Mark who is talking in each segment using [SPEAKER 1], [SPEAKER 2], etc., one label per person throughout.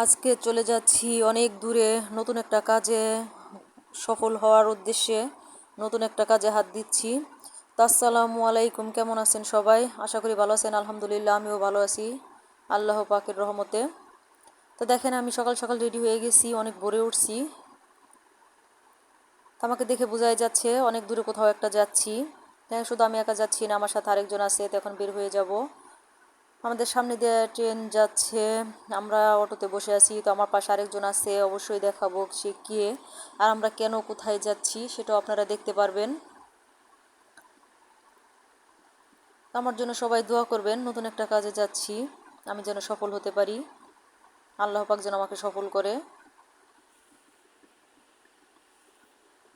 [SPEAKER 1] আজকে চলে যাচ্ছি অনেক দূরে নতুন একটা কাজে সফল হওয়ার উদ্দেশ্যে নতুন একটা কাজে হাত দিচ্ছি। তো আসসালামু আলাইকুম, কেমন আছেন সবাই? আশা করি ভালো আছেন। আলহামদুলিল্লাহ আমিও ভালো আছি আল্লাহ পাকের রহমতে। তো দেখেন আমি সকাল সকাল রেডি হয়ে গেছি, অনেক ভোরে উঠছি। তো আমাকে দেখে বোঝাই যাচ্ছে অনেক দূরে কোথাও একটা যাচ্ছি। হ্যাঁ, শুধু আমি একা যাচ্ছি না, আমার সাথে আরেকজন আছে, তো এখন বের হয়ে যাব। আমাদের সামনে দিয়ে ট্রেন যাচ্ছে, আমরা অটোতে বসে আছি। তো আমার পাশে আরেকজন আছে, অবশ্যই দেখাবো সে কে আর আমরা কেন কোথায় যাচ্ছি সেটাও আপনারা দেখতে পারবেন। তো আমার জন্য সবাই দোয়া করবেন, নতুন একটা কাজে যাচ্ছি, আমি যেন সফল হতে পারি, আল্লাহ পাক যেন আমাকে সফল করে।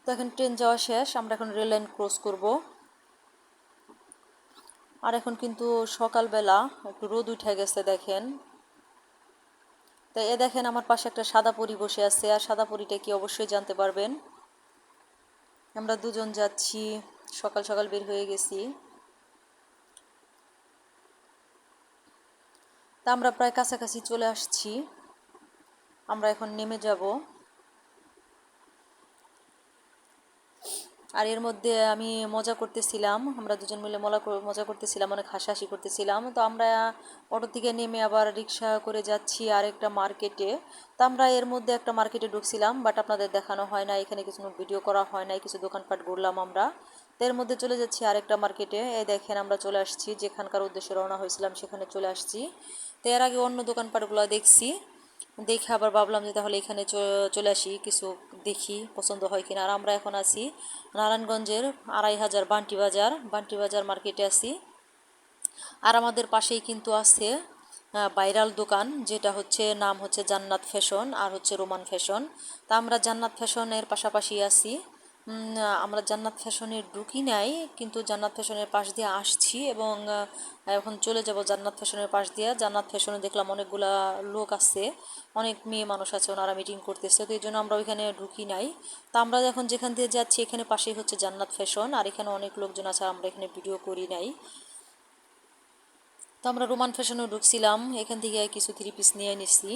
[SPEAKER 1] তো এখন ট্রেন যাওয়া শেষ, আমরা এখন রেল লাইন ক্রস করব। আর এখন কিন্তু সকালবেলা, একটু রোদ উঠে গেছে দেখেন। তো দেখেন আমার পাশে একটা সাদা পরী বসে আছে, আর সাদা পরীটা কি অবশ্যই জানতে পারবেন। আমরা দুজন যাচ্ছি, সকাল সকাল বের হয়ে গেছি। তা আমরা প্রায় কাছাকাছি চলে আসছি, আমরা এখন নেমে যাব। আর এর মধ্যে আমি মজা করতেছিলাম, আমরা দুজন মিলে মজা করতেছিলাম, অনেক হাসাহাসি করতেছিলাম। তো আমরা অটো থেকে নেমে আবার রিক্সা করে যাচ্ছি আরেকটা মার্কেটে। তো আমরা এর মধ্যে একটা মার্কেটে ঢুকছিলাম, বাট আপনাদের দেখানো হয় না, এখানে কিছু ভিডিও করা হয় না, কিছু দোকানপাট ঘুরলাম আমরা। তো এর মধ্যে চলে যাচ্ছি আরেকটা মার্কেটে। এই দেখেন আমরা চলে আসছি, যেখানকার উদ্দেশ্যে রওনা হয়েছিলাম সেখানে চলে আসছি। তো এর আগে অন্য দোকানপাটগুলো দেখছি, দেখে আবার ভাবলাম যে তাহলে এখানে চলে আসি, কিছু দেখি পছন্দ হয় কিনা। আর আমরা এখন আছি নারায়ণগঞ্জের ২৫০০ বান্টি বাজার মার্কেটে আছি। আর আমাদের পাশেই কিন্তু আছে ভাইরাল দোকান, যেটা হচ্ছে নাম হচ্ছে জান্নাত ফ্যাশন আর হচ্ছে রোমান ফ্যাশন। তা আমরা জান্নাত ফ্যাশনের পাশাপাশি আছি। আমরা জান্নাত ফ্যাশনের ঢুকি নাই, কিন্তু জান্নাত ফ্যাশনের পাশ দিয়ে আসছি এবং এখন চলে যাব জান্নাত ফ্যাশনের পাশ দিয়ে। জান্নাত ফ্যাশনে দেখলাম অনেকগুলা লোক আছে, অনেক মেয়ে মানুষ আছে, ওনারা মিটিং করতেছে, তো এই জন্য আমরা ওইখানে ঢুকি নাই। তা আমরা এখন যেখান দিয়ে যাচ্ছি এখানে পাশেই হচ্ছে জান্নাত ফ্যাশন, আর এখানে অনেক লোকজন আছে, আমরা এখানে ভিডিও করি নাই। তো আমরা রোমান ফ্যাশনেও ঢুকছিলাম, এখান থেকে কিছু থ্রি পিস নিয়ে নিছি।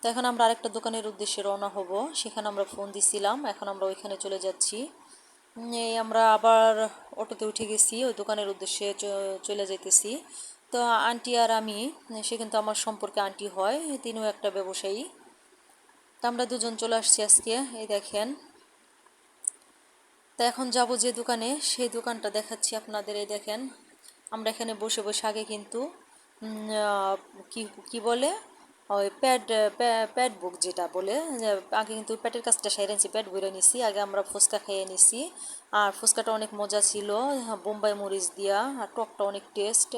[SPEAKER 1] তো এখন আমরা আরেকটা দোকানের উদ্দেশ্যে রওনা হব, সেখানে আমরা ফোন দিছিলাম, এখন আমরা ওইখানে চলে যাচ্ছি। এই আমরা আবার অটোতে উঠে গেছি, ওই দোকানের উদ্দেশ্যে চলে যাইতেছি। তো আন্টি আর আমি, সে কিন্তু আমার সম্পর্কে আন্টি হয়, তিনিও একটা ব্যবসায়ী। তো আমরা দুজন চলে আসছি আজকে, এই দেখেন। তো এখন যাব যে দোকানে, সেই দোকানটা দেখাচ্ছি আপনাদের। এই দেখেন আমরা এখানে বসে বসে আগে কিন্তু কি কি বলে ওই প্যাড বুক যেটা বলে, আগে কিন্তু প্যাটের কাজটা সেরে নিছি, প্যাড বইরে নিছি। আগে আমরা ফুচকা খেয়ে নিছি, আর ফুচকাটা অনেক মজা ছিল, বোম্বাই মরিচ দিয়া, আর টকটা অনেক টেস্ট।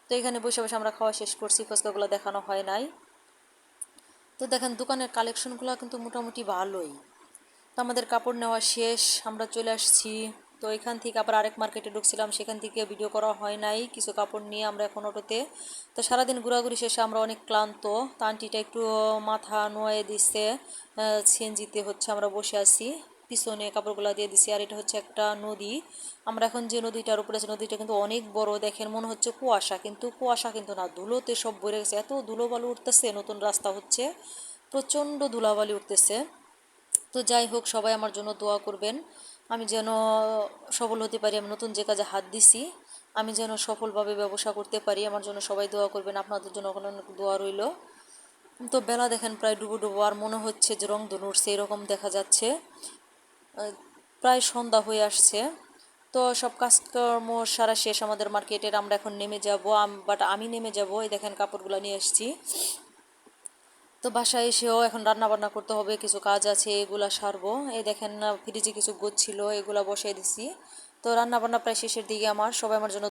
[SPEAKER 1] তো এখানে বসে বসে আমরা খাওয়া শেষ করছি, ফুচকাগুলো দেখানো হয় নাই। তো দেখেন দোকানের কালেকশনগুলো কিন্তু মোটামুটি ভালোই। তো আমাদের কাপড় নেওয়া শেষ, আমরা চলে আসছি। তো এখান থেকে আবার আরেক মার্কেটে ঢুকছিলাম, সেখান থেকে ভিডিও করা হয় নাই, কিছু কাপড় নিয়ে আমরা এখন অটোতে। তো সারাদিন ঘোরাঘুরি শেষে আমরা অনেক ক্লান্ত। তো আন্টিটা একটু মাথা নোয়ে দিচ্ছে, সিএনজিতে হচ্ছে আমরা বসে আছি, পিছনে কাপড়গুলো দিয়ে দিছি। আর এটা হচ্ছে একটা নদী, আমরা এখন যে নদীটার উপরে আছে, নদীটা কিন্তু অনেক বড়, দেখেন মনে হচ্ছে কুয়াশা, কিন্তু কুয়াশা কিন্তু না, ধুলোতে সব ভরে গেছে, এত ধুলোবালু উঠতেছে। নতুন রাস্তা হচ্ছে, প্রচণ্ড ধুলাবালি উঠতেছে। তো যাই হোক, সবাই আমার জন্য দোয়া করবেন, আমি যেন সফল হতে পারি। আমি নতুন যে কাজে হাত দিছি, আমি যেন সফলভাবে ব্যবসা করতে পারি, আমার জন্য সবাই দোয়া করবেন, আপনাদের জন্য অনেক দোয়া রইল। তো বেলা দেখেন প্রায় ডুবো ডুবো, আর মনে হচ্ছে যে রংধনু উঠছে এরকম দেখা যাচ্ছে। প্রায় সন্ধ্যা হয়ে আসছে। তো সব কাজকর্ম সারা শেষ আমাদের মার্কেটের, আমরা এখন নেমে যাব। বাট আমি নেমে যাব, এই দেখেন কাপড়গুলো নিয়ে এসেছি। তো বাসায় এসেও এখন রান্না বান্না করতে হবে, কিছু কাজ আছে, এগুলা সারবো। এই দেখেন ফ্রিজে কিছু গোছ ছিল, এগুলা বসাই দিছি। তো রান্না বান্না প্রায় শেষের দিকে আমার, সবাই আমার জন্য